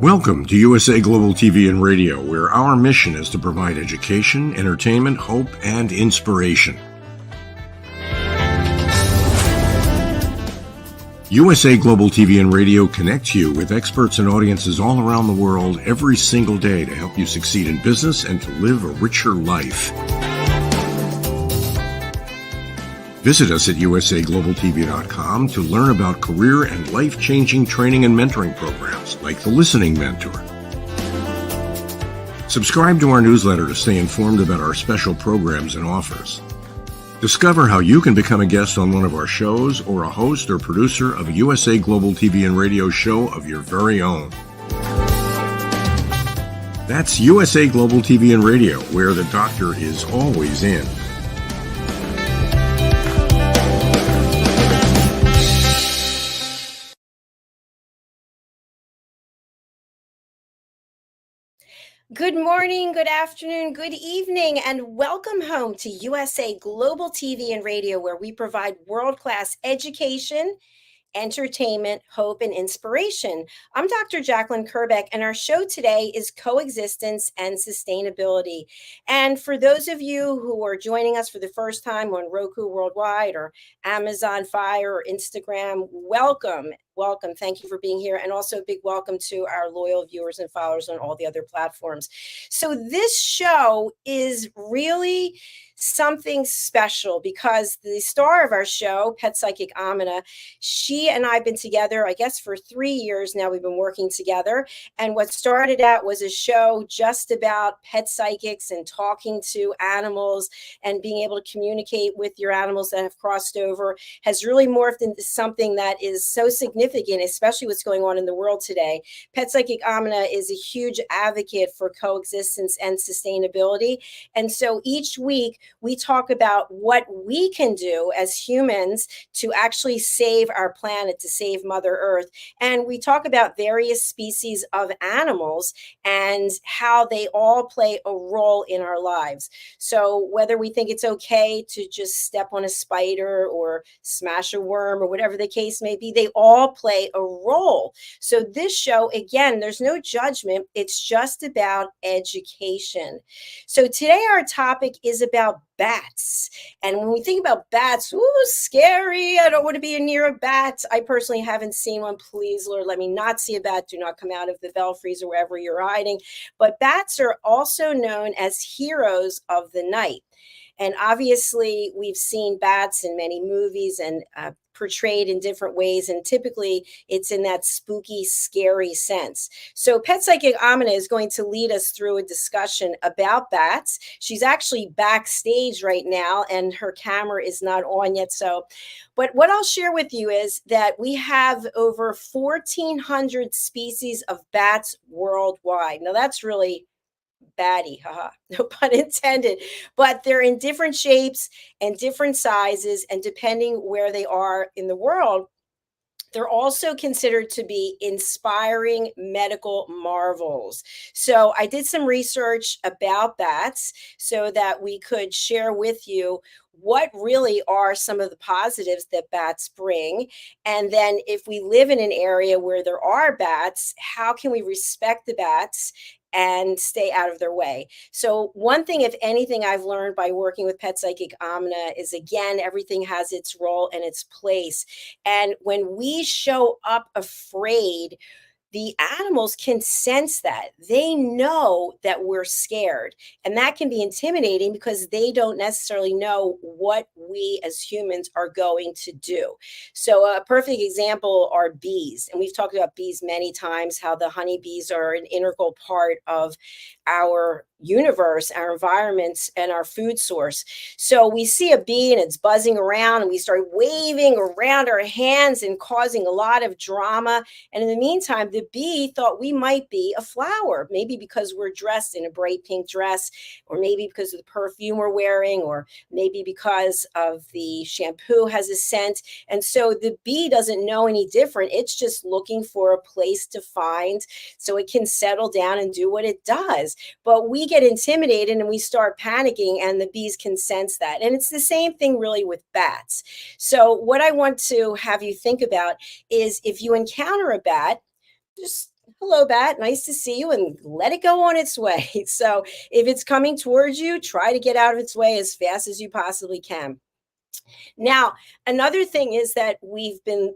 Welcome to USA Global TV and Radio, where our mission is to provide education, entertainment, hope, and inspiration. USA Global TV and Radio connects you with experts and audiences all around the world every single day to help you succeed in business and to live a richer life. Visit us at usaglobaltv.com to learn about career and life-changing training and mentoring programs like the Listening Mentor. Subscribe to our newsletter to stay informed about our special programs and offers. Discover how you can become a guest on one of our shows or a host or producer of a USA Global TV and Radio show of your very own. That's USA Global TV and Radio, where the doctor is always in. Good morning, good afternoon, good evening, and welcome home to USA Global TV and Radio, where we provide world-class education, entertainment, hope, and inspiration. I'm Dr. JACALYN KERBECK, and our show today is Coexistence and Sustainability. And for those of you who are joining us for the first time on Roku Worldwide or Amazon Fire or Instagram, welcome. Welcome. Thank you for being here. And also a big welcome to our loyal viewers and followers on all the other platforms. So this show is really something special because the star of our show, pet psychic Amina, she and I have been together, I guess, for 3 years now. We've been working together. And what started out was a show just about pet psychics and talking to animals and being able to communicate with your animals that have crossed over has really morphed into something that is so significant, especially what's going on in the world today. Pet psychic Amina is a huge advocate for coexistence and sustainability. And so each week we talk about what we can do as humans to actually save our planet, to save Mother Earth. And we talk about various species of animals and how they all play a role in our lives. So whether we think it's okay to just step on a spider or smash a worm or whatever the case may be, they all play a role. So this show, again, there's no judgment. It's just about education. So today our topic is about bats. And when we think about bats, ooh, scary. I don't want to be near a bat. I personally haven't seen one. Please, Lord, let me not see a bat. Do not come out of the belfries or wherever you're hiding. But bats are also known as heroes of the night. And obviously, we've seen bats in many movies and portrayed in different ways. And typically, it's in that spooky, scary sense. So Pet Psychic Amina is going to lead us through a discussion about bats. She's actually backstage right now, and her camera is not on yet. But what I'll share with you is that we have over 1,400 species of bats worldwide. Now, that's really batty, haha, no pun intended, but they're in different shapes and different sizes, and depending where they are in the world, they're also considered to be inspiring medical marvels. So I did some research about bats so that we could share with you what really are some of the positives that bats bring. And then if we live in an area where there are bats, how can we respect the bats and stay out of their way? So one thing, if anything, I've learned by working with pet psychic Amina is, again, everything has its role and its place. And when we show up afraid, the animals can sense that. They know that we're scared. And that can be intimidating because they don't necessarily know what we as humans are going to do. So, a perfect example are bees. And we've talked about bees many times, how the honeybees are an integral part of our universe, our environments, and our food source. So we see a bee and it's buzzing around, and we start waving around our hands and causing a lot of drama. And in the meantime, the bee thought we might be a flower, maybe because we're dressed in a bright pink dress, or maybe because of the perfume we're wearing, or maybe because of the shampoo has a scent. And so the bee doesn't know any different. It's just looking for a place to find so it can settle down and do what it does. But we get intimidated and we start panicking, and the bees can sense that. And it's the same thing really with bats. So what I want to have you think about is, if you encounter a bat, just hello, bat, nice to see you, and let it go on its way. So if it's coming towards you, try to get out of its way as fast as you possibly can. Now, another thing is that we've been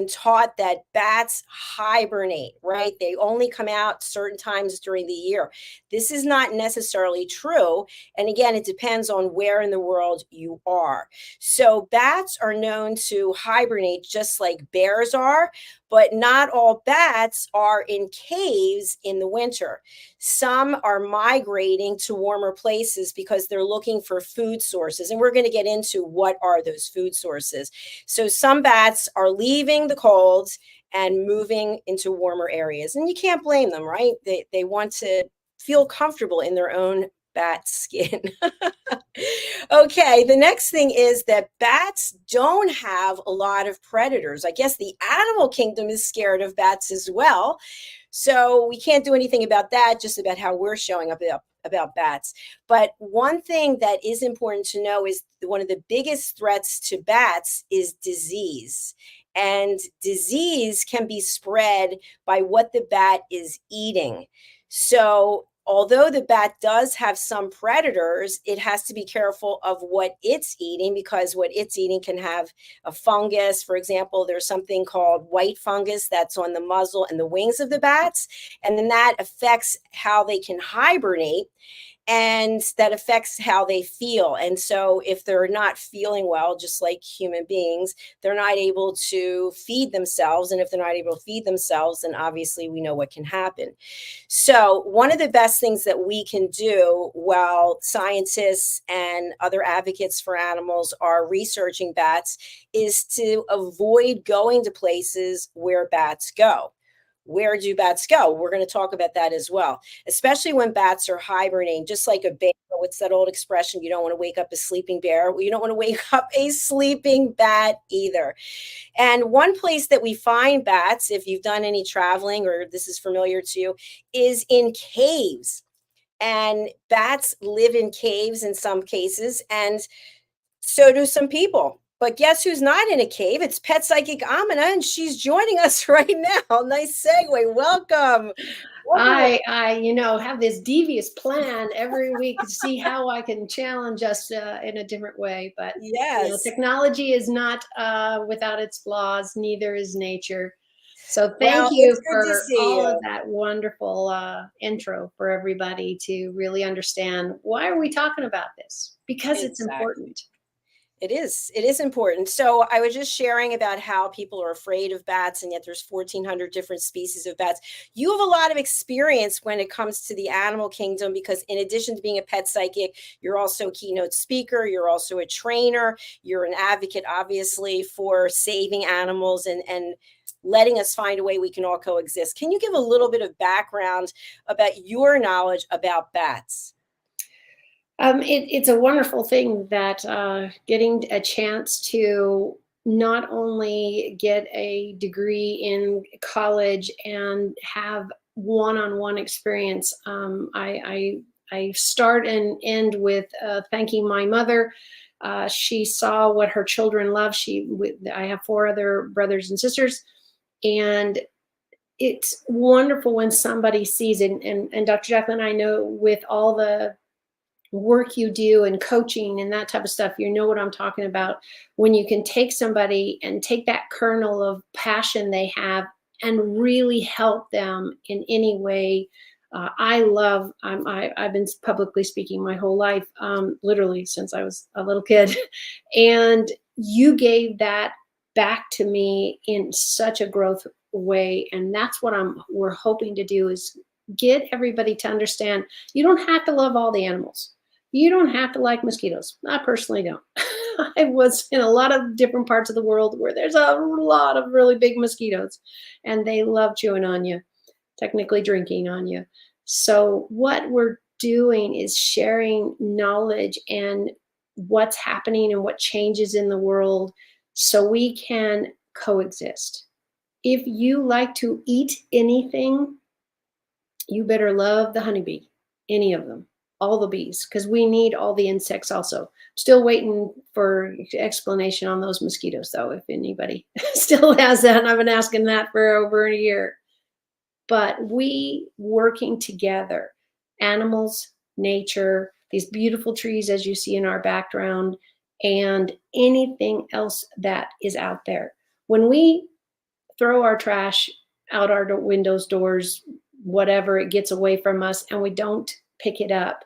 taught that bats hibernate, right? They only come out certain times during the year. This is not necessarily true. And again, it depends on where in the world you are. So bats are known to hibernate just like bears are, but not all bats are in caves in the winter. Some are migrating to warmer places because they're looking for food sources. And we're going to get into what are those food sources. So some bats are leaving the cold and moving into warmer areas. And you can't blame them, right? They want to feel comfortable in their own bat skin. Okay, the next thing is that bats don't have a lot of predators. I guess the animal kingdom is scared of bats as well. So we can't do anything about that, just about how we're showing up about bats. But one thing that is important to know is one of the biggest threats to bats is disease. And disease can be spread by what the bat is eating. So although the bat does have some predators, it has to be careful of what it's eating, because what it's eating can have a fungus. For example, there's something called white fungus that's on the muzzle and the wings of the bats, and then that affects how they can hibernate, and that affects how they feel. And so if they're not feeling well, just like human beings, they're not able to feed themselves. And if they're not able to feed themselves, then obviously we know what can happen. So one of the best things that we can do while scientists and other advocates for animals are researching bats is to avoid going to places where bats go. Where do bats go? We're going to talk about that as well, especially when bats are hibernating, just like a bear. What's that old expression? You don't want to wake up a sleeping bear. Well, you don't want to wake up a sleeping bat either. And one place that we find bats, if you've done any traveling or this is familiar to you, is in caves. And bats live in caves in some cases, and so do some people. But guess who's not in a cave? It's pet psychic Amina, and she's joining us right now. Nice segue. Welcome. I have this devious plan every week to see how I can challenge us in a different way. But Yes. technology is not without its flaws. Neither is nature. So thank Well, you it's good to for see all you. of that wonderful intro for everybody to really understand, why are we talking about this? Because it's Exactly. important. It is important. So I was just sharing about how people are afraid of bats, and yet there's 1,400 different species of bats. You have a lot of experience when it comes to the animal kingdom, because in addition to being a pet psychic, you're also a keynote speaker, you're also a trainer, you're an advocate, obviously, for saving animals and letting us find a way we can all coexist. Can you give a little bit of background about your knowledge about bats? It's a wonderful thing that getting a chance to not only get a degree in college and have one-on-one experience. I start and end with thanking my mother. She saw what her children love. I have 4 other brothers and sisters, and it's wonderful when somebody sees it. And Dr. Jacalyn, I know with all the work you do and coaching and that type of stuff, you know what I'm talking about, when you can take somebody and take that kernel of passion they have and really help them in any way. I've been publicly speaking my whole life, literally since I was a little kid, and you gave that back to me in such a growth way. And that's what we're hoping to do, is get everybody to understand you don't have to love all the animals. You don't have to like mosquitoes. I personally don't. I was in a lot of different parts of the world where there's a lot of really big mosquitoes, and they love chewing on you, technically drinking on you. So what we're doing is sharing knowledge and what's happening and what changes in the world so we can coexist. If you like to eat anything, you better love the honeybee, any of them. All the bees, because we need all the insects also. Still waiting for explanation on those mosquitoes, though, if anybody still has that. And I've been asking that for over a year. But we working together, animals, nature, these beautiful trees, as you see in our background, and anything else that is out there. When we throw our trash out our windows, doors, whatever, it gets away from us, and we don't pick it up,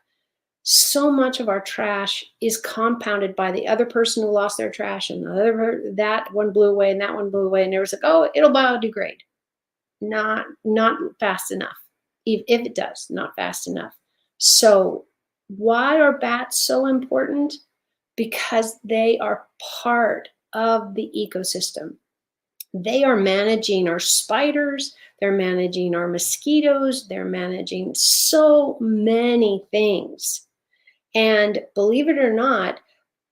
so much of our trash is compounded by the other person who lost their trash, and the other, that one blew away and that one blew away, and there was like, oh, it'll biodegrade. Not fast enough. If it does, not fast enough. So why are bats so important? Because they are part of the ecosystem. They are managing our spiders, they're managing our mosquitoes, they're managing so many things. And believe it or not,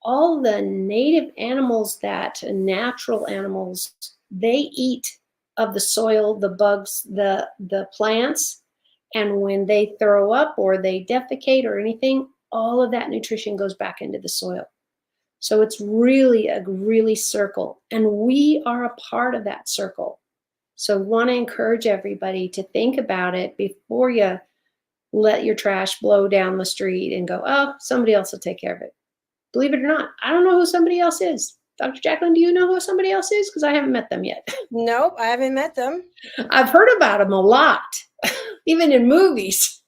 all the native animals, natural animals, they eat of the soil, the bugs, the plants. And when they throw up or they defecate or anything, all of that nutrition goes back into the soil. So it's really circle. And we are a part of that circle. So I want to encourage everybody to think about it before you let your trash blow down the street and go, oh, somebody else will take care of it. Believe it or not, I don't know who somebody else is. Dr. Jacalyn, do you know who somebody else is? Because I haven't met them yet. Nope, I haven't met them. I've heard about them a lot, even in movies.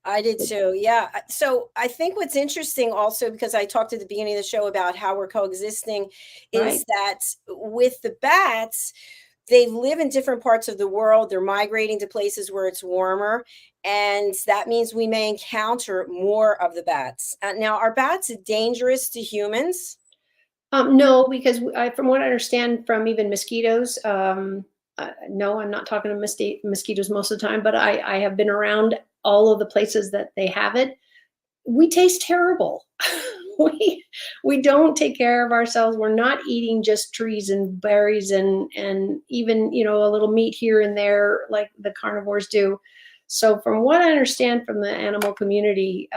I did too. Yeah. So I think what's interesting also, because I talked at the beginning of the show about how we're coexisting, is Right. that with the bats, they live in different parts of the world. They're migrating to places where it's warmer. And that means we may encounter more of the bats. Now, are bats dangerous to humans? No, because from what I understand from even mosquitoes, no, I'm not talking to mosquitoes most of the time, but I have been around all of the places that they have it. We taste terrible. we don't take care of ourselves. We're not eating just trees and berries and even, a little meat here and there like the carnivores do. So from what I understand from the animal community,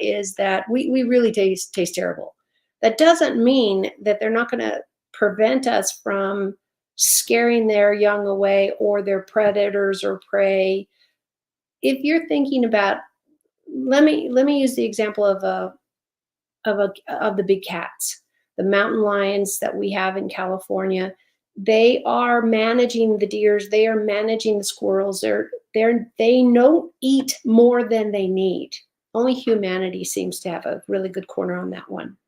is that we really taste terrible. That doesn't mean that they're not going to prevent us from scaring their young away or their predators or prey. If you're thinking about, let me use the example of the big cats, the mountain lions that we have in California. They are managing the deers. They are managing the squirrels. They don't eat more than they need. Only humanity seems to have a really good corner on that one.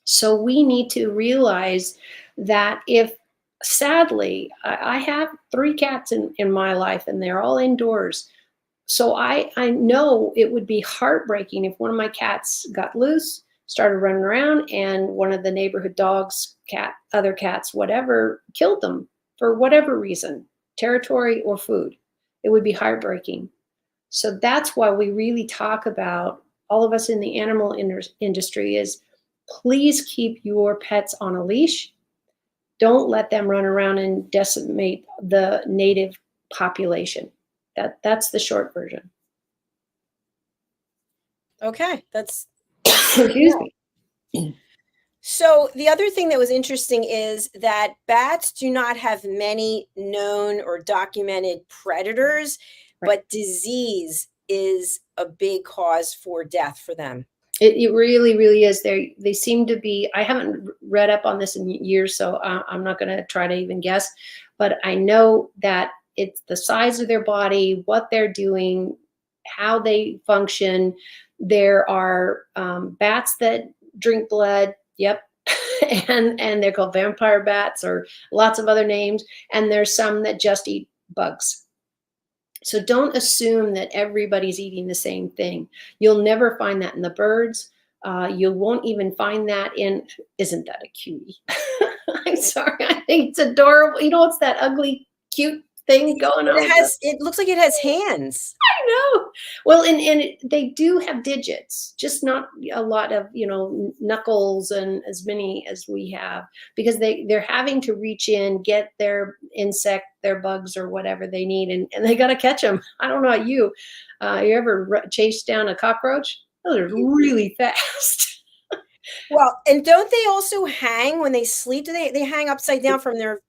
So we need to realize that if, sadly, I have 3 cats in my life and they're all indoors. So I know it would be heartbreaking if one of my cats got loose, started running around, and one of the neighborhood dogs, other cats, whatever, killed them. for whatever reason, territory or food. It would be heartbreaking. So that's why we really talk about, all of us in the animal industry, is please keep your pets on a leash. Don't let them run around and decimate the native population. That's the short version. Okay, that's Excuse me. so the other thing that was interesting is that bats do not have many known or documented predators, but disease is a big cause for death for them. It really, really is. They seem to be, I haven't read up on this in years, so I'm not going to try to even guess, but I know that it's the size of their body, what they're doing, how they function. There are bats that drink blood. Yep. and they're called vampire bats, or lots of other names. And there's some that just eat bugs. So don't assume that everybody's eating the same thing. You'll never find that in the birds. You won't even find that in, isn't that a cutie? I'm sorry, I think it's adorable. You know, it's that ugly, cute thing going on. It looks like it has hands. I know. Well, and they do have digits, just not a lot of, you know, knuckles and as many as we have, because they're having to reach in, get their insect, their bugs or whatever they need, and they got to catch them. I don't know about you. You ever chase down a cockroach? Those are really fast. Well, and don't they also hang when they sleep? Do they hang upside down from their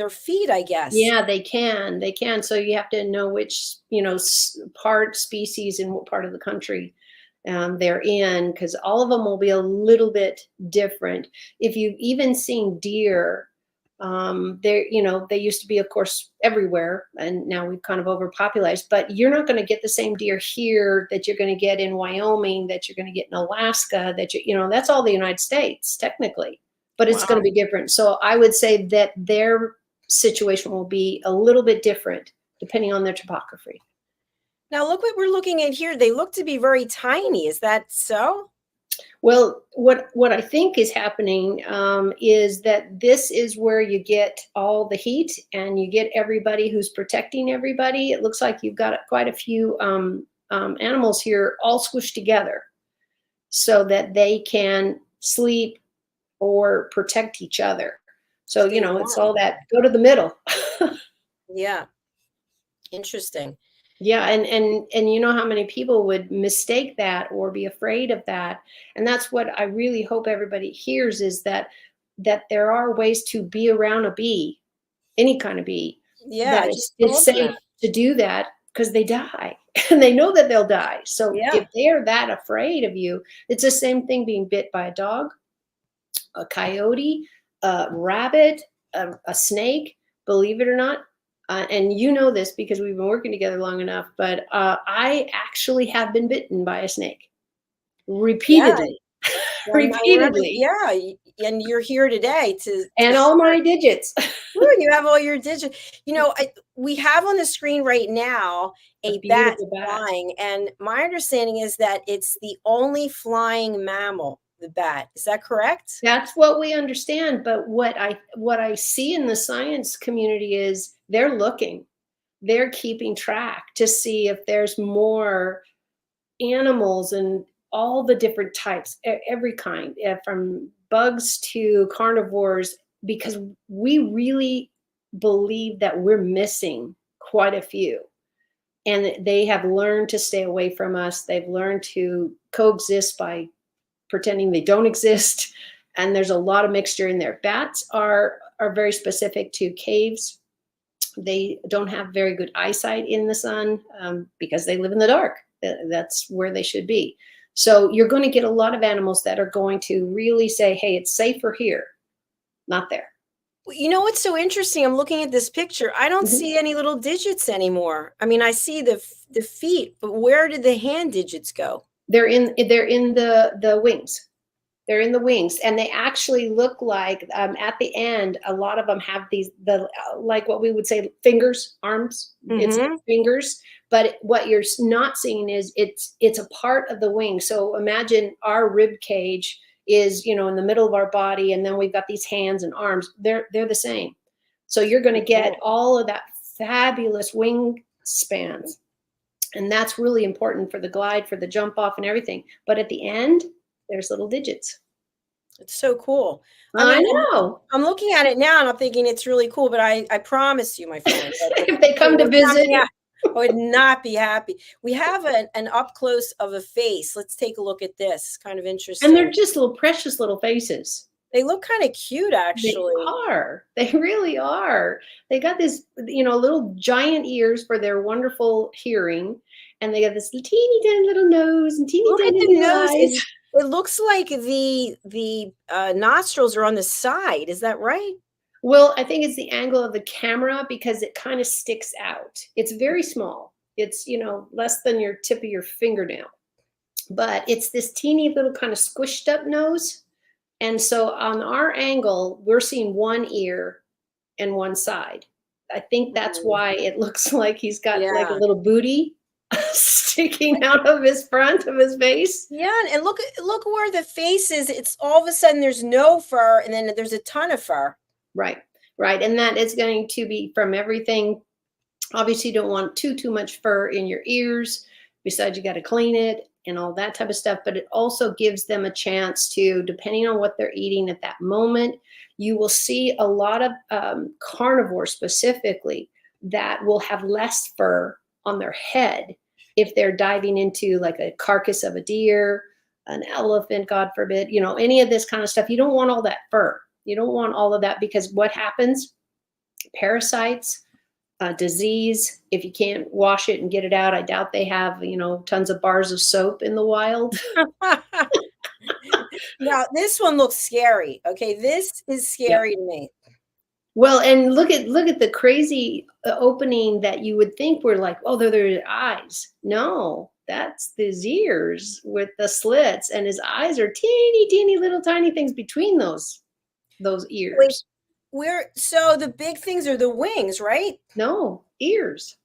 feet, I guess? Yeah, they can. They can. So you have to know which, you know, species in what part of the country they're in, because all of them will be a little bit different. If you've even seen deer, you know, they used to be, of course, everywhere, and now we've kind of overpopulated, but you're not going to get the same deer here that you're going to get in Wyoming, that you're going to get in Alaska, that you know, that's all the United States technically, but it's going to be different. So I would say that their situation will be a little bit different depending on their topography. Now look what we're looking at here. They look to be very tiny. Is that so? Well, what I think is happening is that this is where you get all the heat and you get everybody who's protecting everybody. It looks like you've got quite a few animals here all squished together so that they can sleep or protect each other. So, you know, it's all that, go to the middle. Yeah. Interesting. Yeah, and you know how many people would mistake that or be afraid of that. And that's what I really hope everybody hears, is that there are ways to be around a bee, any kind of bee. Yeah, that it's safe to do that, because they die and they know that they'll die. So if they're that afraid of you, it's the same thing being bit by a dog, a coyote, a rabbit, a snake, believe it or not. And you know this because we've been working together long enough, but I actually have been bitten by a snake repeatedly. Yeah. Repeatedly. Yeah, and you're here today and all my digits. Ooh, you have all your digits. You know, we have on the screen right now a bat flying, and my understanding is that it's the only flying mammal, the bat. Is that correct? That's what we understand. But what I see in the science community is they're looking, they're keeping track to see if there's more animals and all the different types, every kind, from bugs to carnivores, because we really believe that we're missing quite a few. And they have learned to stay away from us. They've learned to coexist by pretending they don't exist. And there's a lot of mixture in there. Bats are very specific to caves. They don't have very good eyesight in the sun because they live in the dark. That's where they should be. So you're going to get a lot of animals that are going to really say, hey, it's safer here, not there. You know what's so interesting? I'm looking at this picture. I don't see any little digits anymore. I mean, I see the feet, but where did the hand digits go? They're in the wings. They're in the wings, and they actually look like at the end. A lot of them have like what we would say fingers, arms. It's fingers, but what you're not seeing is it's a part of the wing. So imagine our rib cage is, you know, in the middle of our body, and then we've got these hands and arms. They're the same. So you're going to get all of that fabulous wing spans. And that's really important for the glide, for the jump off and everything. But at the end, there's little digits. It's so cool. I know. I'm looking at it now and I'm thinking it's really cool, but I promise you, my friend, if they come to visit, I would not be happy. We have an up close of a face. Let's take a look at this. Kind of interesting. And they're just little precious little faces. They look kind of cute, actually. They are. They really are. They got this, little giant ears for their wonderful hearing, and they got this teeny tiny little nose and teeny tiny little eyes. It looks like the nostrils are on the side. Is that right? Well, I think it's the angle of the camera because it kind of sticks out. It's very small. It's, less than your tip of your fingernail. But it's this teeny little kind of squished up nose. And so on our angle, we're seeing one ear and one side. I think that's why it looks like he's got like a little booty sticking out of his front of his face. Yeah, and look where the face is. It's all of a sudden there's no fur, and then there's a ton of fur. Right. And that is going to be from everything. Obviously, you don't want too much fur in your ears. Besides, you got to clean it and all that type of stuff. But it also gives them a chance to, depending on what they're eating at that moment, you will see a lot of carnivores specifically that will have less fur on their head if they're diving into like a carcass of a deer, an elephant, God forbid, any of this kind of stuff. You don't want all that fur. You don't want all of that, because what happens? Parasites, disease, if you can't wash it and get it out. I doubt they have, tons of bars of soap in the wild. Now, this one looks scary. Okay, this is scary to me. Well, and look at the crazy opening that you would think were like, oh, they're their eyes. No, that's his ears with the slits, and his eyes are teeny little tiny things between those ears. Wait, so the big things are the wings, right? No, ears.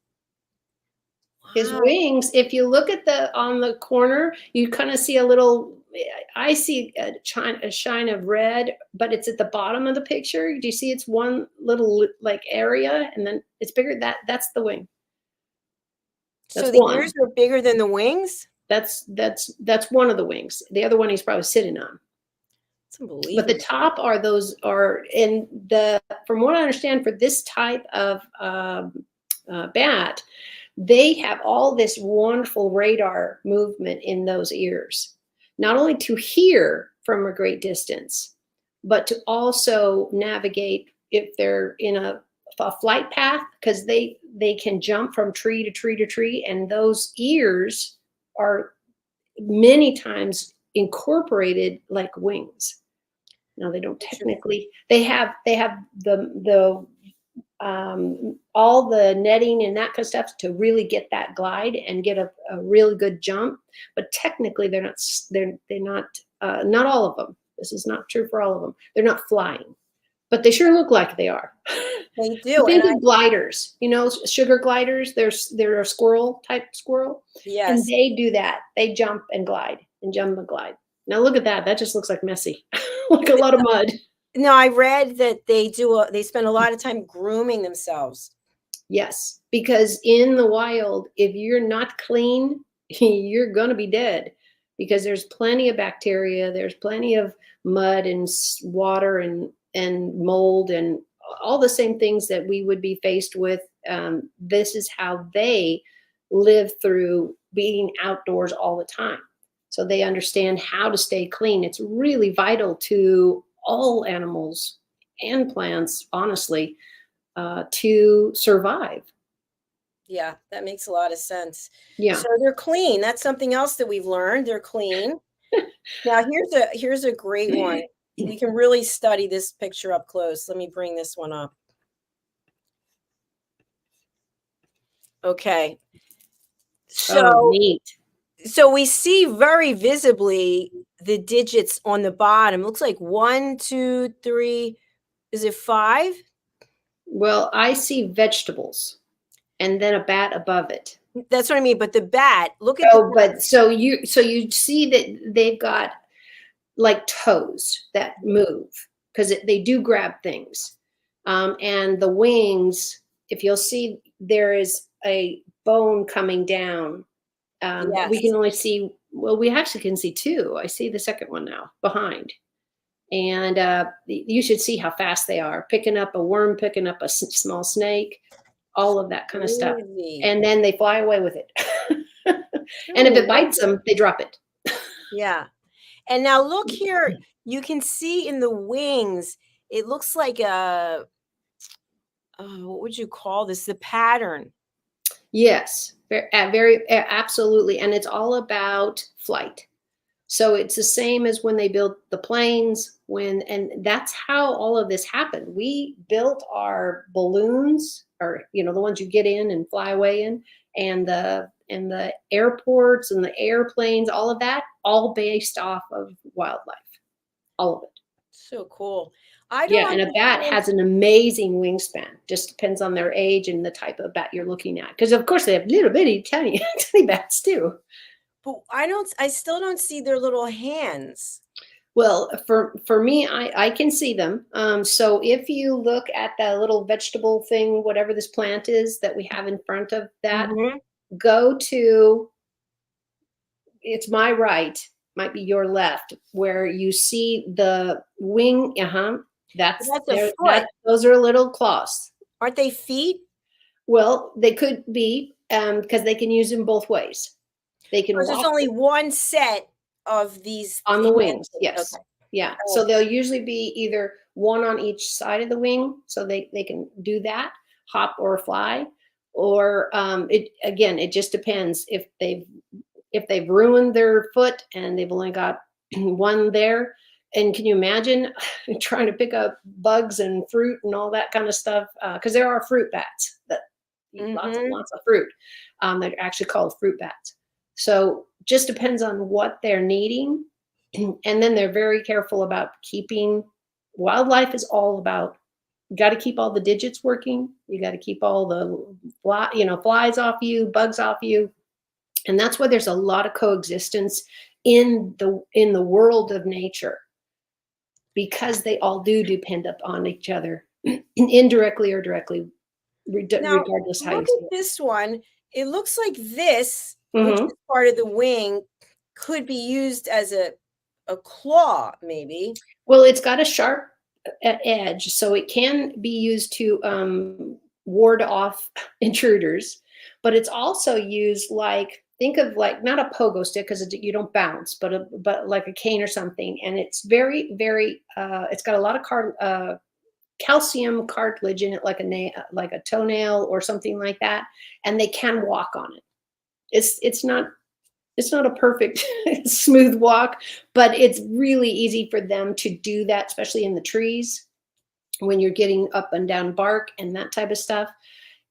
Wow. His wings, if you look at on the corner, you kind of see I see a shine of red, but it's at the bottom of the picture. Do you see it's one little like area, and then it's bigger? That's the wing. So the ears are bigger than the wings? That's one of the wings. The other one he's probably sitting on. It's unbelievable. But the top from what I understand, for this type of bat, they have all this wonderful radar movement in those ears, not only to hear from a great distance, but to also navigate if they're in a flight path, because they can jump from tree to tree to tree, and those ears are many times incorporated like wings. Now they don't technically. They have the all the netting and that kind of stuff to really get that glide and get a really good jump. But technically, they're not. Not all of them. This is not true for all of them. They're not flying, but they sure look like they are. They do. Think of gliders. Sugar gliders. They're a squirrel type squirrel. Yes. And they do that. They jump and glide and jump and glide. Now look at that. That just looks like messy, like a lot of mud. No, I read that they spend a lot of time grooming themselves. Yes, because in the wild, if you're not clean, you're going to be dead, because there's plenty of bacteria. There's plenty of mud and water and mold and all the same things that we would be faced with. This is how they live through being outdoors all the time. So they understand how to stay clean. It's really vital to all animals and plants, honestly, to survive. Yeah, that makes a lot of sense. Yeah. So they're clean. That's something else that we've learned. They're clean. Now here's a great one. We can really study this picture up close. Let me bring this one up. Okay. So neat. So we see very visibly the digits on the bottom. Looks like 1, 2, 3. Is it 5? Well, I see vegetables and then a bat above it. That's what I mean. But the bat, look at so you see that they've got like toes that move, because they do grab things. And the wings, if you'll see, there is a bone coming down. We Yes. can only see, well, we actually can see two. I see the second one now behind. And you should see how fast they are, picking up a worm, picking up a small snake, all of that kind of stuff. Crazy. And then they fly away with it. And if it bites them, they drop it. Yeah. And now look here, you can see in the wings, it looks like a, what would you call this? The pattern. Yes, very absolutely. And it's all about flight. So it's the same as when they built the planes, and that's how all of this happened. We built our balloons, or the ones you get in and fly away in, and the airports and the airplanes, all of that, all based off of wildlife, all of it. So cool. I Yeah, don't and a bat understand. has an amazing wingspan. Just depends on their age and the type of bat you're looking at. Because of course they have little bitty tiny tiny bats too. But I still don't see their little hands. Well, for me, I can see them. So if you look at the little vegetable thing, whatever this plant is that we have in front of that, Mhm. go to, it's my right, might be your left, where you see the wing. That's That's a there. foot. Those are little claws. Aren't they feet? Well, they could be, because they can use them both ways. They can Because there's walk only one set of these on the hands. wings. Yes. Okay. Yeah. Oh. So they'll usually be either one on each side of the wing, so they can do that, hop or fly, or it just depends if they've ruined their foot and they've only got one there. And can you imagine trying to pick up bugs and fruit and all that kind of stuff? Because there are fruit bats that eat lots and Mhm. lots of fruit. They're actually called fruit bats. So just depends on what they're needing. And then they're very careful about keeping, wildlife is all about, you got to keep all the digits working. You got to keep all the flies off you, bugs off you. And that's why there's a lot of coexistence in the world of nature, because they all do depend upon each other indirectly or directly, Now, regardless how you look see at this one. It looks like this, it. which Mhm. is part of the wing, could be used as a claw, maybe. Well, it's got a sharp edge, so it can be used to ward off intruders. But it's also used, like, think of, like, not a pogo stick, because you don't bounce, but like a cane or something. And it's very, very. It's got a lot of calcium cartilage in it, like like a toenail or something like that, and they can walk on it. It's not a perfect smooth walk, but it's really easy for them to do that, especially in the trees when you're getting up and down bark and that type of stuff.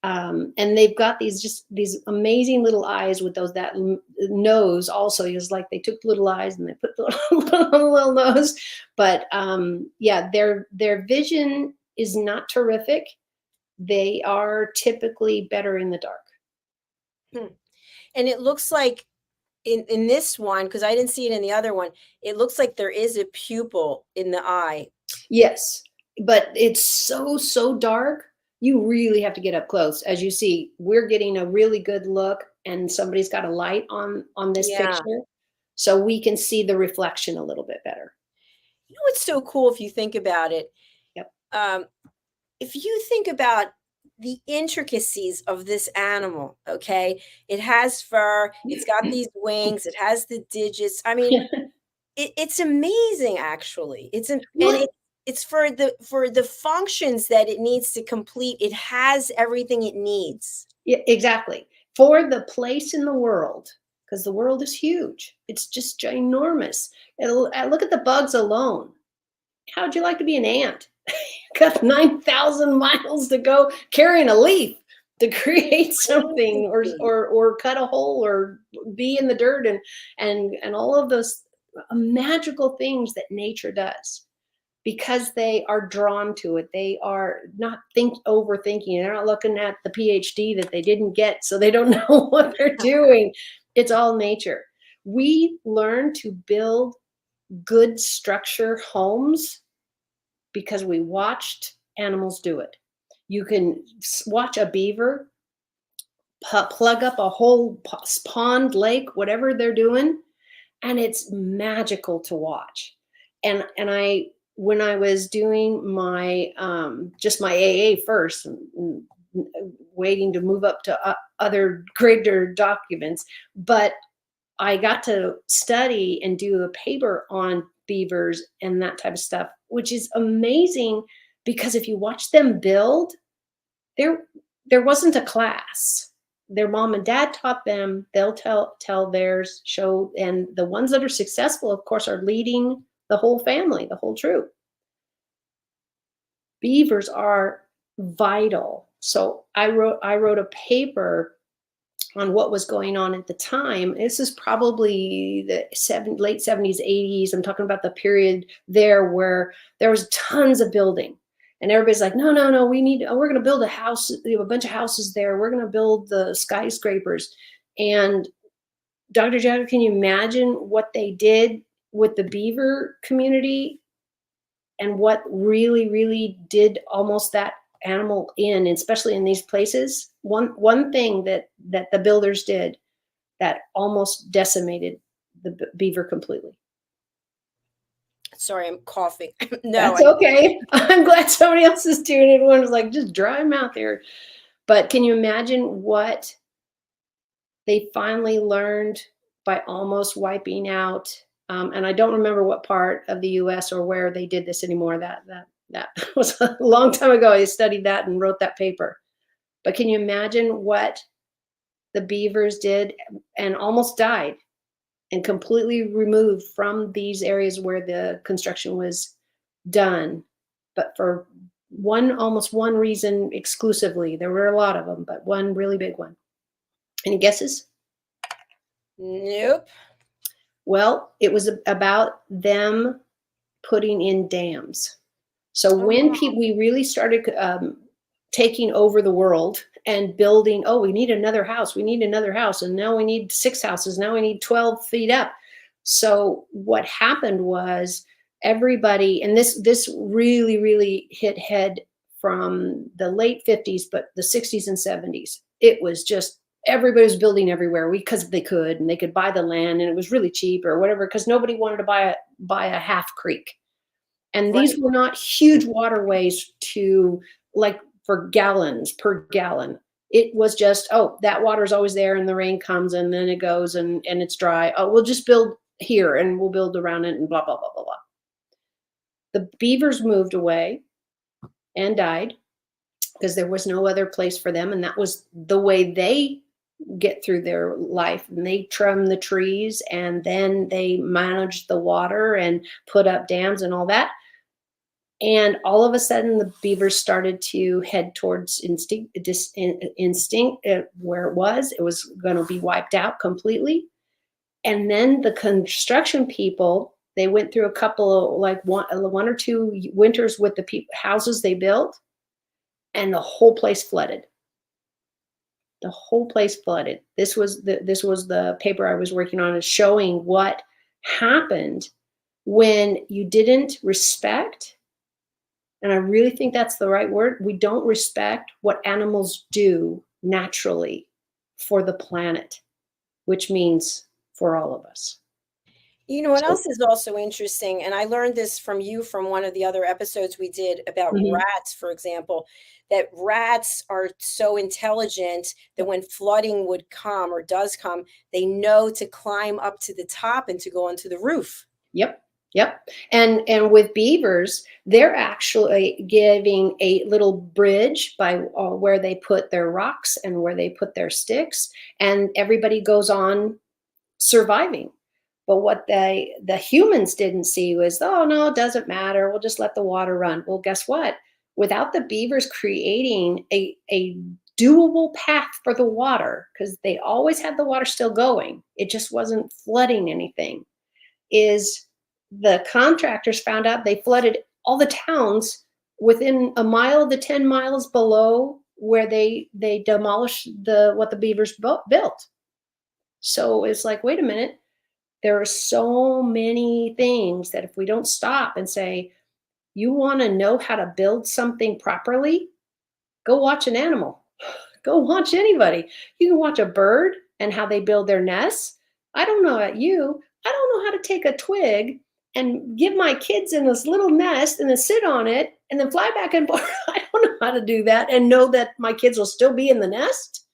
And they've got these amazing little eyes with that nose. Also, is like they took little eyes and they put the little nose. But yeah, their vision is not terrific. They are typically better in the dark. Hmm. And it looks like in this one, because I didn't see it in the other one, it looks like there is a pupil in the eye. Yes, but it's so dark. You really have to get up close. As you see, we're getting a really good look, and somebody's got a light on this Yeah. picture, so we can see the reflection a little bit better. You know what's so cool if you think about it? Yep. If you think about the intricacies of this animal, okay? It has fur, it's got these wings, it has the digits. I mean, it's amazing, actually. Well, It's for the functions that it needs to complete. It has everything it needs. yeah, exactly. For the place in the world, because the world is huge. It's just ginormous. Look at the bugs alone. How'd you like to be an ant? Got 9,000 miles to go carrying a leaf to create something, or cut a hole, or be in the dirt, and all of those magical things that nature does, because they are drawn to it. They are not overthinking. They're not looking at the PhD that they didn't get, so they don't know what they're doing. It's all nature. We learn to build good structure homes because we watched animals do it. You can watch a beaver plug up a whole pond, lake, whatever they're doing, and it's magical to watch. And when I was doing my just my AA first, waiting to move up to other greater documents, but I got to study and do a paper on beavers and that type of stuff, which is amazing, because if you watch them build, there wasn't a class. Their mom and dad taught them. They'll tell theirs, show, and the ones that are successful, of course, are leading the whole family, the whole troop. Beavers are vital. So I wrote a paper on what was going on at the time. This is probably the late 70s, 80s. I'm talking about the period there where there was tons of building. And everybody's like, no, we're going to build a house, a bunch of houses there. We're going to build the skyscrapers. And Dr. Jackalyn, can you imagine what they did with the beaver community and what really, really did almost that animal in, especially in these places? One thing that the builders did that almost decimated the beaver completely. Sorry, I'm coughing. No, that's okay. I'm glad somebody else is doing it. One was like, just dry mouth here. But can you imagine what they finally learned by almost wiping out? And I don't remember what part of the U.S. or where they did this anymore. That was a long time ago. I studied that and wrote that paper. But can you imagine what the beavers did and almost died and completely removed from these areas where the construction was done, but for almost one reason exclusively? There were a lot of them, but one really big one. Any guesses? Nope. Well, it was about them putting in dams. So when we really started taking over the world and building, we need another house, and now we need 6 houses, now we need 12 feet up. So what happened was everybody, and this really, really hit head from the late 50s, but the 60s and 70s, it was just everybody was building everywhere because they could, and they could buy the land, and it was really cheap or whatever, because nobody wanted to buy a half creek. And these were not huge waterways to, like, for gallons per gallon. It was just, that water's always there, and the rain comes and then it goes and it's dry. We'll just build here and we'll build around it and blah, blah, blah, blah, blah. The beavers moved away and died because there was no other place for them. And that was the way they get through their life. And they trim the trees, and then they managed the water and put up dams and all that. And all of a sudden, the beavers started to head towards instinct where it was going to be wiped out completely. And then the construction people, they went through a couple of, like, one or two winters with the houses they built, and the whole place flooded. The whole place flooded. This was the paper I was working on, is showing what happened when you didn't respect. And I really think that's the right word. We don't respect what animals do naturally for the planet, which means for all of us. You know what else is also interesting, and I learned this from you from one of the other episodes we did about rats, for example, that rats are so intelligent that when flooding would come or does come, they know to climb up to the top and to go onto the roof. Yep. And with beavers, they're actually giving a little bridge by where they put their rocks and where they put their sticks, and everybody goes on surviving. But what the humans didn't see was, no, it doesn't matter. We'll just let the water run. Well, guess what? Without the beavers creating a doable path for the water, because they always had the water still going, it just wasn't flooding anything, is the contractors found out they flooded all the towns within a mile of the 10 miles below where they demolished what the beavers built. So it's like, wait a minute, there are so many things that if we don't stop and say, You want to know how to build something properly? Go watch an animal. Go watch anybody. You can watch a bird and how they build their nests. I don't know about you. I don't know how to take a twig and give my kids in this little nest and then sit on it and then fly back and forth. I don't know how to do that and know that my kids will still be in the nest.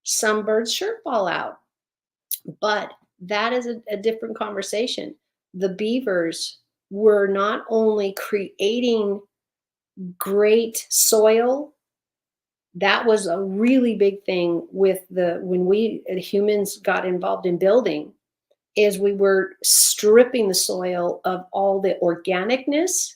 Some birds sure fall out, but that is a different conversation. The beavers were not only creating great soil. That was a really big thing with when we humans got involved in building, is we were stripping the soil of all the organicness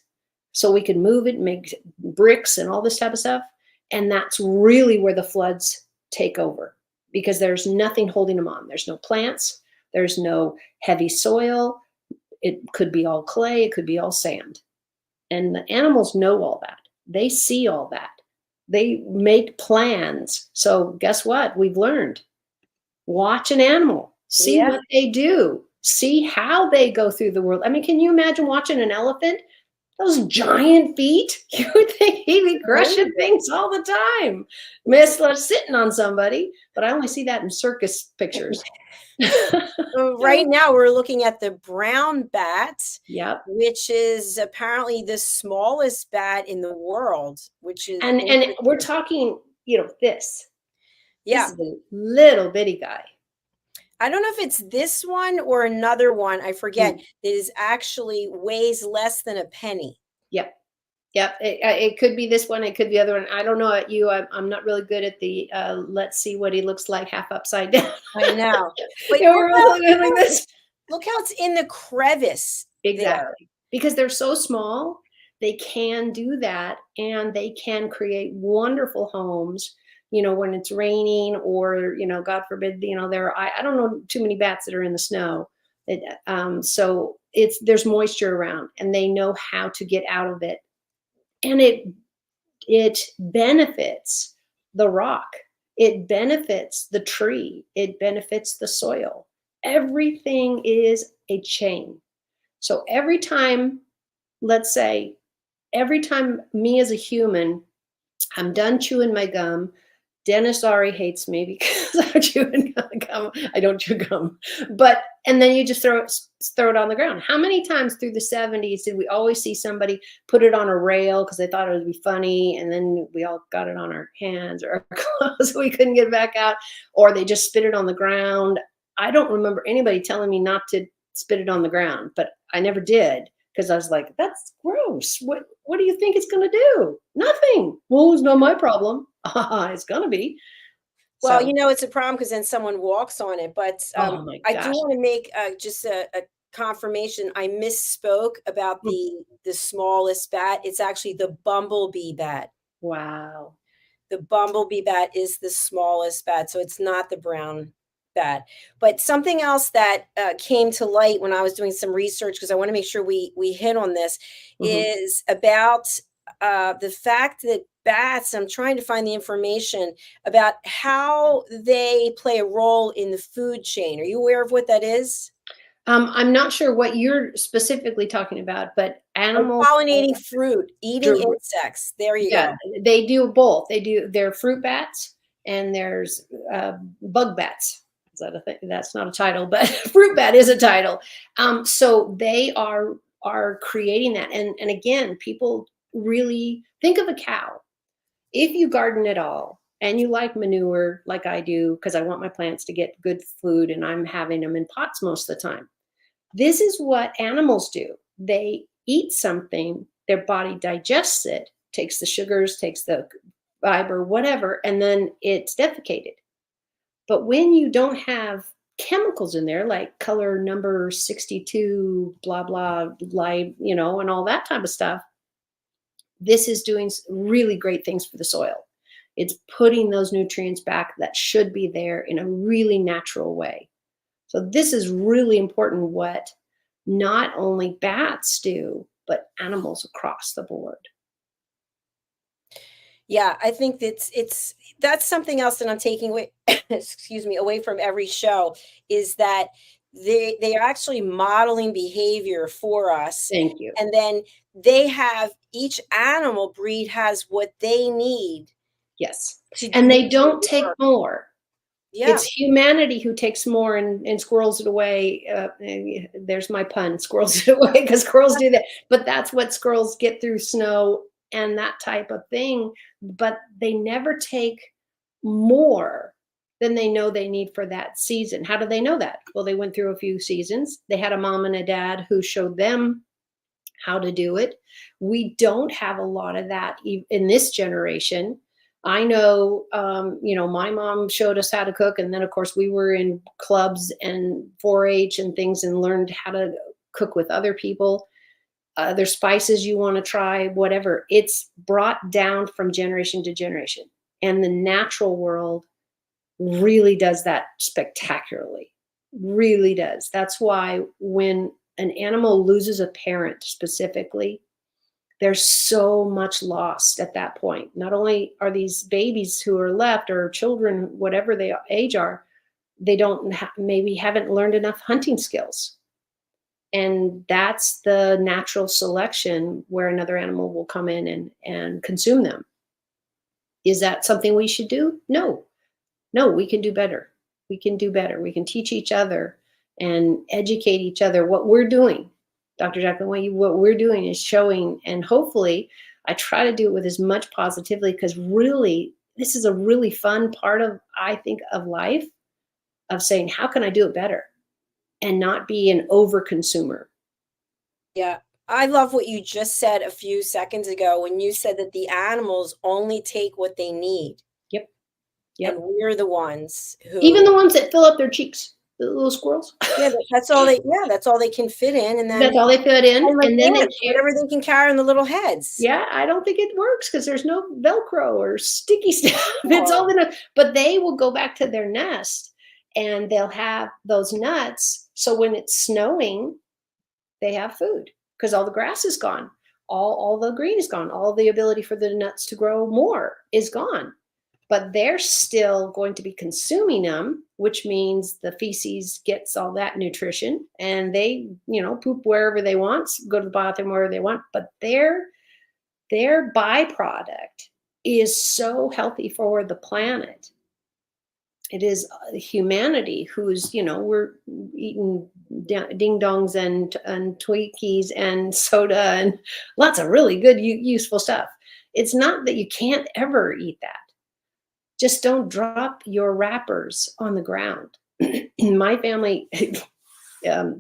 so we could move it, make bricks and all this type of stuff. And that's really where the floods take over, because there's nothing holding them on. There's no plants, there's no heavy soil. It could be all clay, it could be all sand. And the animals know all that. They see all that. They make plans. So guess what? We've learned. Watch an animal. See what they do. See how they go through the world. I mean, can you imagine watching an elephant? Those giant feet. You would think he'd be crushing things all the time. Miss sitting on somebody, but I only see that in circus pictures. So right now we're looking at the brown bat, Yep. which is apparently the smallest bat in the world, which is and we're talking, this. Yeah. This is a little bitty guy. I don't know if it's this one or another one, I forget, that is actually weighs less than a penny. Yep. Yep. It could be this one. It could be the other one. I don't know at you. I'm not really good at the let's see what he looks like half upside down. I know. But we're looking like this. Look how it's in the crevice. Exactly. There. Because they're so small, they can do that, and they can create wonderful homes, when it's raining, or, God forbid, I don't know too many bats that are in the snow. So there's moisture around, and they know how to get out of it. And it benefits the rock. It benefits the tree. It benefits the soil. Everything is a chain. So every time, let's say, every time me as a human, I'm done chewing my gum. Dennis already hates me because I'm chewing gum. I don't chew gum. And then you just throw it on the ground. How many times through the 70s did we always see somebody put it on a rail because they thought it would be funny, and then we all got it on our hands or our clothes so we couldn't get it back out, or they just spit it on the ground? I don't remember anybody telling me not to spit it on the ground, but I never did, because I was like, that's gross. What do you think it's going to do? Nothing. Well, it's not my problem. It's going to be. Well, it's a problem because then someone walks on it. But I do want to make just a confirmation. I misspoke about the smallest bat. It's actually the bumblebee bat. Wow. The bumblebee bat is the smallest bat. So it's not the brown bat. But something else that came to light when I was doing some research, because I want to make sure we hit on this, is about the fact that bats, I'm trying to find the information about how they play a role in the food chain. Are you aware of what that is? I'm not sure what you're specifically talking about, but animals pollinating fruit, eating insects. There you go. They do both. They're fruit bats, and there's bug bats. Is that a thing? That's not a title, but fruit bat is a title. So they are creating that. And again, people really think of a cow. If you garden at all and you like manure like I do, because I want my plants to get good food and I'm having them in pots most of the time, this is what animals do. They eat something, their body digests it, takes the sugars, takes the fiber, whatever, and then it's defecated. But when you don't have chemicals in there, like color number 62, blah, blah, live, and all that type of stuff, this is doing really great things for the soil. It's putting those nutrients back that should be there in a really natural way. So this is really important, what not only bats do, but animals across the board. Yeah, I think that's something else that I'm taking away, excuse me, away from every show, is that they are actually modeling behavior for us. Thank you. And then they have, each animal breed has what they need. Yes. To And make they don't it take work. more. Yeah. It's humanity who takes more and squirrels it away. There's my pun, squirrels it away, because squirrels do that. But that's what squirrels get through snow and that type of thing. But they never take more than they know they need for that season. How do they know that? Well, they went through a few seasons. They had a mom and a dad who showed them how to do it. We don't have a lot of that in this generation. I know, my mom showed us how to cook. And then, of course, we were in clubs and 4-H and things and learned how to cook with other people. Other spices you want to try, whatever. It's brought down from generation to generation. And the natural world really does that spectacularly. Really does. That's why when an animal loses a parent specifically, there's so much lost at that point. Not only are these babies who are left, or children, whatever they age are, they don't maybe haven't learned enough hunting skills. And that's the natural selection where another animal will come in and consume them. Is that something we should do? No. No, we can do better. We can do better. We can teach each other and educate each other. What we're doing, Dr. JACALYN, what we're doing is showing, and hopefully I try to do it with as much positivity, because really, this is a really fun part of, I think, of life, of saying, how can I do it better and not be an over consumer? Yeah. I love what you just said a few seconds ago when you said that the animals only take what they need. Yep. And we're the ones who, even the ones that fill up their cheeks, the little squirrels. Yeah, that's all they. Yeah, that's all they can fit in, and then That's all they fit in, and then ants, whatever they can carry in the little heads. Yeah, I don't think it works because there's no Velcro or sticky stuff. It's all in a, but they will go back to their nest and they'll have those nuts. So when it's snowing, they have food because all the grass is gone. All the green is gone. All the ability for the nuts to grow more is gone. But they're still going to be consuming them, which means the feces gets all that nutrition, and they, poop wherever they want, go to the bathroom wherever they want. But their byproduct is so healthy for the planet. It is humanity who's, we're eating ding dongs and Twinkies and soda and lots of really good, useful stuff. It's not that you can't ever eat that. Just don't drop your wrappers on the ground. My family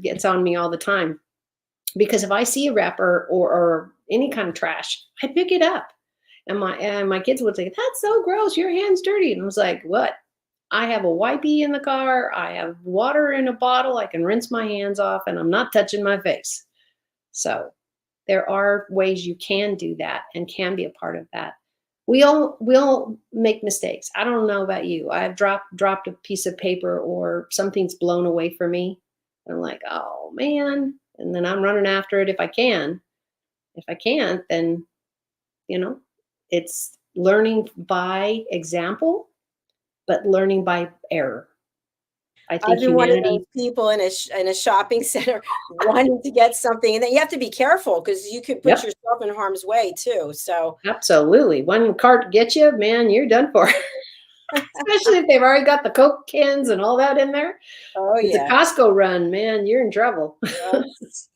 gets on me all the time because if I see a wrapper or any kind of trash, I pick it up. And my kids would say, "That's so gross, your hand's dirty." And I was like, "What? I have a wipey in the car. I have water in a bottle. I can rinse my hands off and I'm not touching my face." So there are ways you can do that and can be a part of that. We all make mistakes. I don't know about you. I've dropped a piece of paper or something's blown away from me. I'm like, oh man. And then I'm running after it if I can. If I can't, then, it's learning by example, but learning by error. I think I've been one of those people in a shopping center wanting to get something, and then you have to be careful because you could put yourself in harm's way too. So absolutely, one cart gets you, man, you're done for. Especially if they've already got the Coke cans and all that in there. Oh it's yeah, a Costco run, man, you're in trouble.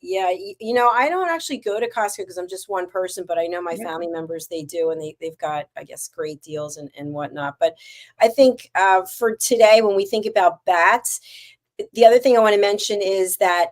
Yeah, I don't actually go to Costco because I'm just one person, but I know my family members, they do, and they've got, I guess, great deals and whatnot. But I think for today, when we think about bats, the other thing I want to mention is that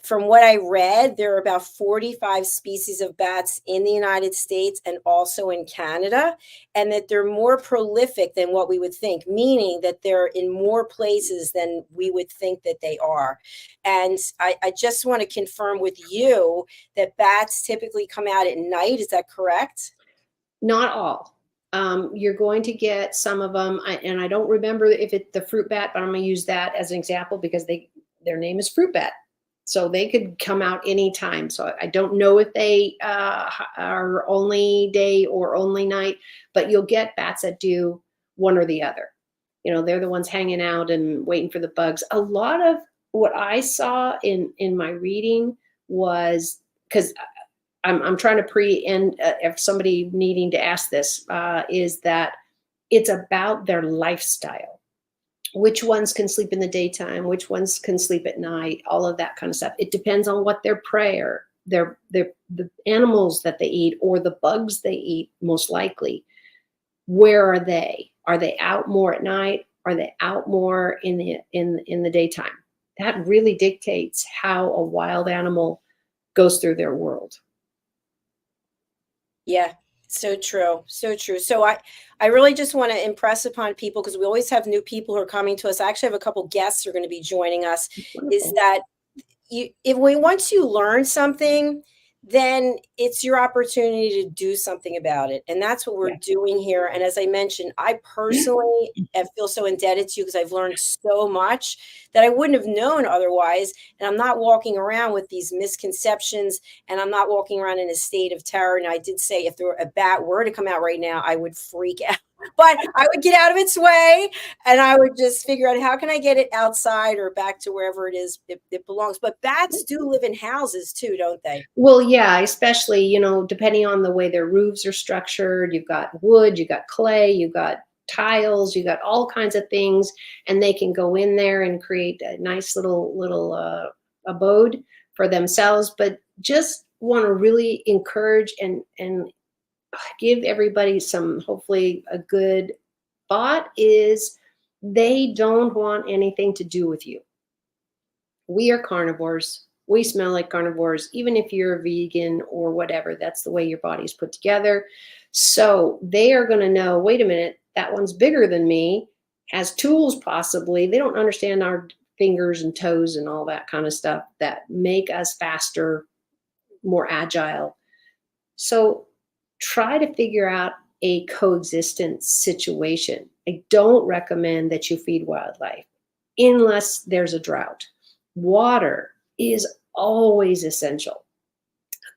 from what I read, there are about 45 species of bats in the United States and also in Canada, and that they're more prolific than what we would think, meaning that they're in more places than we would think that they are. And I just want to confirm with you that bats typically come out at night. Is that correct? Not all. You're going to get some of them, and I don't remember if it's the fruit bat, but I'm going to use that as an example because their name is fruit bat. So they could come out anytime. So I don't know if they are only day or only night, but you'll get bats that do one or the other. They're the ones hanging out and waiting for the bugs. A lot of what I saw in my reading was, because I'm trying to preempt if somebody needing to ask this, is that it's about their lifestyle. Which ones can sleep in the daytime, which ones can sleep at night, all of that kind of stuff. It depends on what their prayer, the animals that they eat or the bugs they eat, most likely. Where are they? Are they out more at night? Are they out more in the daytime? That really dictates how a wild animal goes through their world. Yeah, so true. So true. So I really just want to impress upon people, because we always have new people who are coming to us. I actually have a couple guests who are going to be joining us, is that once you learn something, then it's your opportunity to do something about it. And that's what we're doing here. And as I mentioned, I personally feel so indebted to you, because I've learned so much that I wouldn't have known otherwise. And I'm not walking around with these misconceptions, and I'm not walking around in a state of terror. And I did say, if a bat were to come out right now, I would freak out. But I would get out of its way, and I would just figure out, how can I get it outside or back to wherever it is it belongs. But bats do live in houses too, don't they? Well, yeah, especially, depending on the way their roofs are structured. You've got wood, you've got clay, you've got tiles, you've got all kinds of things, and they can go in there and create a nice little abode for themselves. But just want to really encourage and give everybody some, hopefully a good thought, is they don't want anything to do with you. We are carnivores. We smell like carnivores, even if you're a vegan or whatever. That's the way your body's put together. So they are going to know, wait a minute, that one's bigger than me, has tools possibly. They don't understand our fingers and toes and all that kind of stuff that make us faster, more agile. So try to figure out a coexistence situation. I don't recommend that you feed wildlife unless there's a drought. Water is always essential.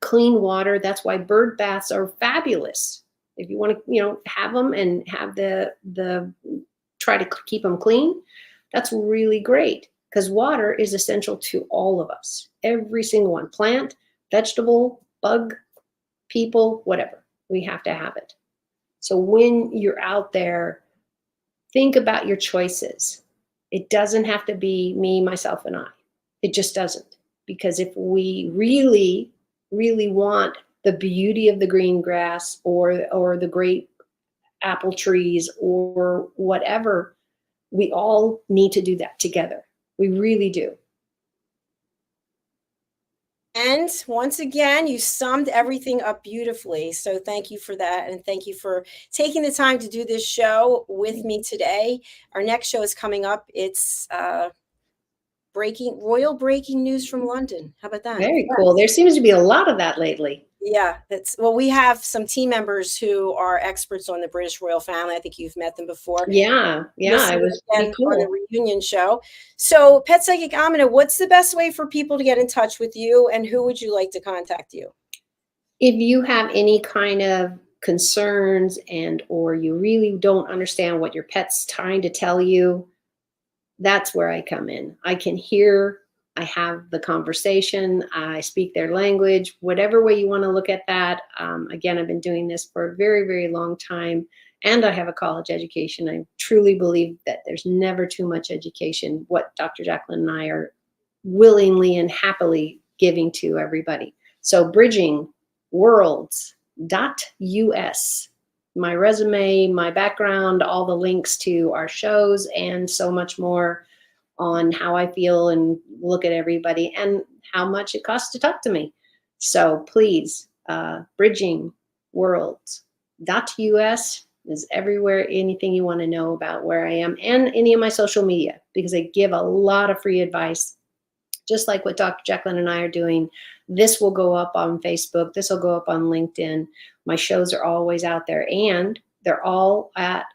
Clean water, that's why bird baths are fabulous. If you want to, have them and have the try to keep them clean, that's really great, because water is essential to all of us. Every single one, plant, vegetable, bug, people, whatever. We have to have it. So when you're out there, think about your choices. It doesn't have to be me, myself, and I. It just doesn't. Because if we really, really want the beauty of the green grass or the great apple trees or whatever, we all need to do that together. We really do. And once again, you summed everything up beautifully. So thank you for that. And thank you for taking the time to do this show with me today. Our next show is coming up. It's royal breaking news from London. How about that? Very cool. There seems to be a lot of that lately. Yeah, we have some team members who are experts on the British royal family. I think you've met them before. Yeah, it was pretty cool. On the reunion show. So, Pet Psychic Amina, what's the best way for people to get in touch with you, and who would you like to contact you? If you have any kind of concerns or you really don't understand what your pet's trying to tell you, that's where I come in. I can hear, I have the conversation, I speak their language, whatever way you want to look at that. Again, I've been doing this for a very, very long time, and I have a college education. I truly believe that there's never too much education, what Dr. JACALYN and I are willingly and happily giving to everybody. So bridging worlds.us. My resume, my background, all the links to our shows, and so much more on how I feel and look at everybody and how much it costs to talk to me. So please, bridgingworlds.us is everywhere, anything you want to know about where I am, and any of my social media, because I give a lot of free advice, just like what Dr. JACALYN and I are doing. This will go up on Facebook. This will go up on LinkedIn. My shows are always out there, and they're all at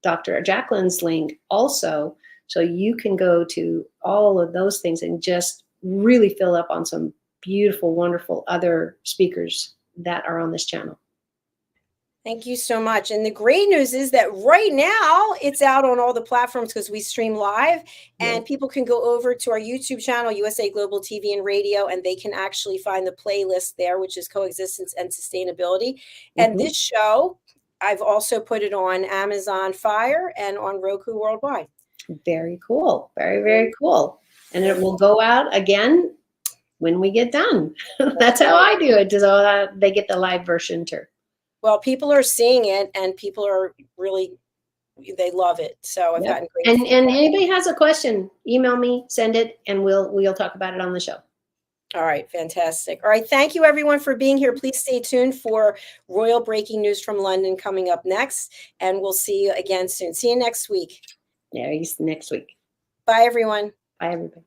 Dr. JACALYN's link also. So you can go to all of those things and just really fill up on some beautiful, wonderful other speakers that are on this channel. Thank you so much. And the great news is that right now it's out on all the platforms because we stream live, and people can go over to our YouTube channel, USA Global TV and Radio, and they can actually find the playlist there, which is Coexistence and Sustainability. And this show, I've also put it on Amazon Fire and on Roku worldwide. Very cool. Very, very cool. And it will go out again when we get done. That's how I do it. So they get the live version too. Well, people are seeing it, and people are really, they love it. So I've gotten great. And anybody has a question, email me, send it, and we'll talk about it on the show. All right, fantastic. All right, thank you everyone for being here. Please stay tuned for royal breaking news from London coming up next, and we'll see you again soon. See you next week. Yeah, next week. Bye, everyone. Bye, everybody.